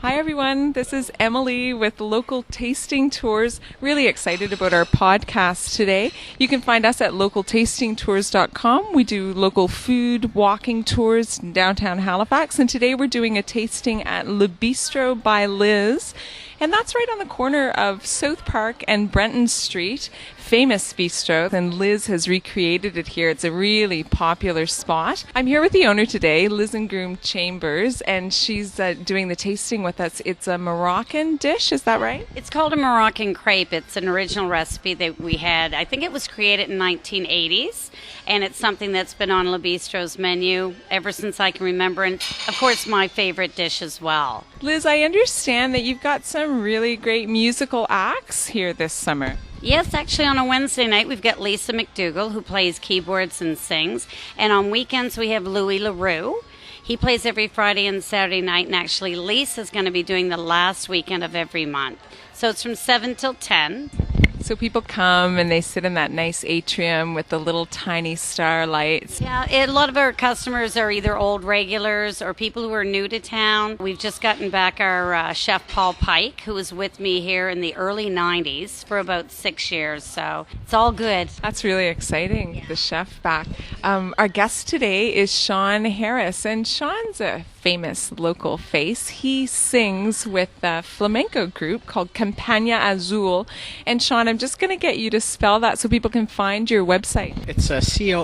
Hi everyone, this is Emily with Local Tasting Tours. Really excited about our podcast today. You can find us at localtastingtours.com. We do local food walking tours in downtown Halifax, and today we're doing a tasting at Le Bistro by Liz. And that's right on the corner of South Park and Brenton Street. Famous bistro, and Liz has recreated it here. It's a really popular spot. I'm here with the owner today, Liz and Groom Chambers, and she's doing the tasting with us. It's a Moroccan dish, is that right? It's called a Moroccan crepe. It's an original recipe that we had. I think it was created in 1980s, and it's something that's been on Le Bistro's menu ever since I can remember, and of course my favorite dish as well. Liz, I understand that you've got some really great musical acts here this summer. Yes, actually on a Wednesday night we've got Lisa McDougall, who plays keyboards and sings, and on weekends we have Louis LaRue. He plays every Friday and Saturday night, and actually Lisa's going to be doing the last weekend of every month. So it's from 7 till 10. So people come and they sit in that nice atrium with the little tiny starlights. Yeah, a lot of our customers are either old regulars or people who are new to town. We've just gotten back our chef Paul Pike, who was with me here in the early 90s for about 6 years. So it's all good. That's really exciting, the chef back. Our guest today is Sean Harris, and Sean's a famous local face. He sings with a flamenco group called Compania Azul. And Sean, I'm just going to get you to spell that so people can find your website. It's Compania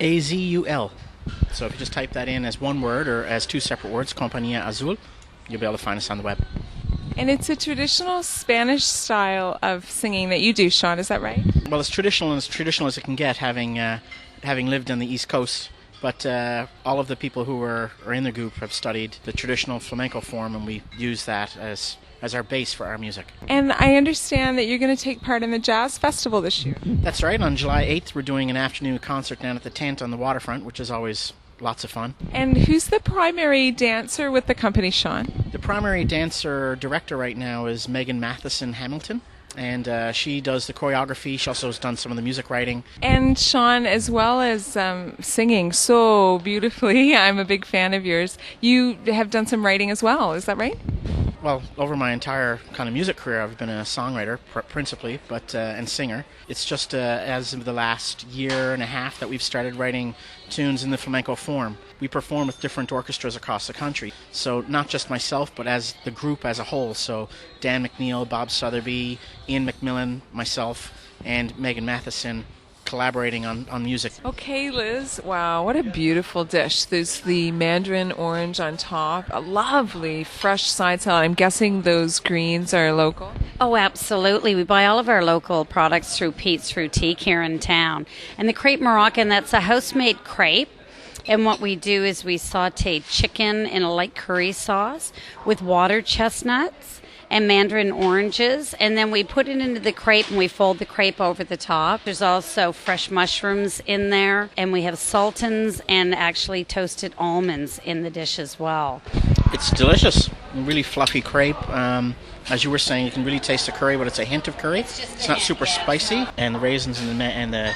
Azul. So if you just type that in as one word or as two separate words, Compania Azul, you'll be able to find us on the web. And it's a traditional Spanish style of singing that you do, Sean, is that right? Well, it's traditional and as traditional as it can get, having lived on the East Coast. But all of the people who are in the group have studied the traditional flamenco form, and we use that as our base for our music. And I understand that you're going to take part in the Jazz Festival this year. That's right. On July 8th, we're doing an afternoon concert down at the tent on the waterfront, which is always lots of fun. And who's the primary dancer with the company, Sean? The primary dancer director right now is Megan Matheson Hamilton. And she does the choreography. She also has done some of the music writing. And Sean, as well as singing so beautifully, I'm a big fan of yours, you have done some writing as well, is that right? Well, over my entire kind of music career, I've been a songwriter principally, but and singer. It's just as of the last year and a half that we've started writing tunes in the flamenco form. We perform with different orchestras across the country, so not just myself, but as the group as a whole. So Dan McNeil, Bob Sotheby, Ian McMillan, myself, and Megan Matheson collaborating on music. Okay, Liz. Wow, what a beautiful dish. There's the mandarin orange on top, a lovely fresh side salad. I'm guessing those greens are local? Oh, absolutely. We buy all of our local products through Pete's Boutique here in town. And the crepe Moroccan, that's a house-made crepe. And what we do is we saute chicken in a light curry sauce with water chestnuts and mandarin oranges, and then we put it into the crepe and we fold the crepe over the top. There's also fresh mushrooms in there, and we have sultans and actually toasted almonds in the dish as well. It's delicious. Really fluffy crepe. As you were saying, you can really taste the curry, but it's a hint of curry. It's not super spicy. And the raisins and the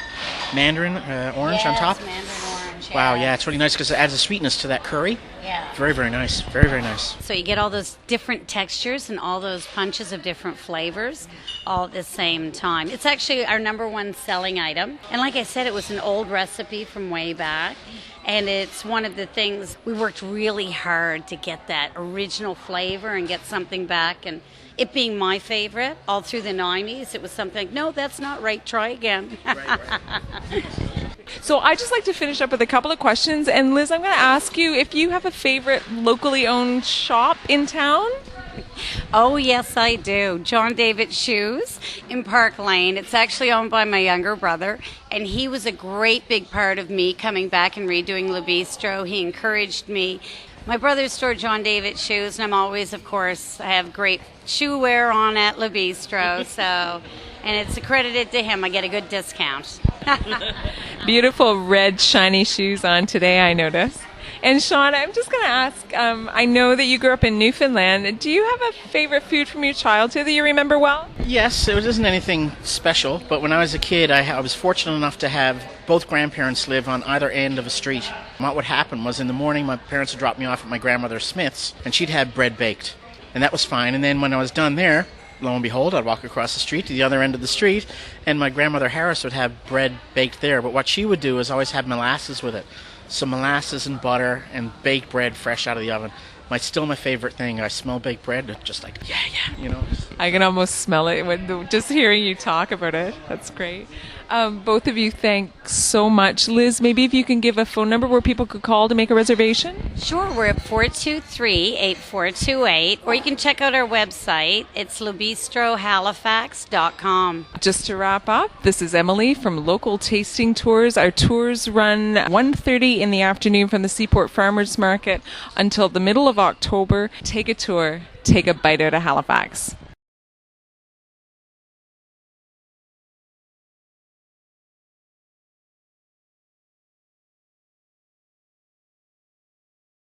mandarin orange on top. Mandarin orange, yeah. Wow, yeah, it's really nice because it adds a sweetness to that curry. Yeah. Very, very nice. Very, very nice. So you get all those different textures and all those punches of different flavors all at the same time. It's actually our number one selling item. And like I said, it was an old recipe from way back. And it's one of the things, we worked really hard to get that original flavor and get something back. And it being my favorite all through the 90s, it was something like, no, that's not right, try again. Right. So I just like to finish up with a couple of questions. And Liz, I'm going to ask you if you have a favorite locally owned shop in town? Oh, yes, I do. John David Shoes in Park Lane. It's actually owned by my younger brother, and he was a great big part of me coming back and redoing Le Bistro. He encouraged me. My brother's store, John David Shoes, and I'm always, of course, I have great shoe wear on at Le Bistro, so, and it's accredited to him. I get a good discount. Beautiful red shiny shoes on today, I notice. And Sean, I'm just going to ask, I know that you grew up in Newfoundland. Do you have a favorite food from your childhood that you remember well? Yes, it isn't anything special, but when I was a kid, I was fortunate enough to have both grandparents live on either end of a street. What would happen was in the morning my parents would drop me off at my grandmother Smith's, and she'd have bread baked. And that was fine. And then when I was done there, lo and behold, I'd walk across the street to the other end of the street, and my grandmother Harris would have bread baked there. But what she would do is always have molasses with it. So molasses and butter and baked bread fresh out of the oven. Still my favorite thing. I smell baked bread, just like, yeah. I can almost smell it just hearing you talk about it. That's great. Both of you, thanks so much. Liz, maybe if you can give a phone number where people could call to make a reservation? Sure, we're at 423-8428, or you can check out our website. It's bistrohalifax.com. Just to wrap up, this is Emily from Local Tasting Tours. Our tours run 1:30 in the afternoon from the Seaport Farmers Market until the middle of October. Take a tour, take a bite out of Halifax.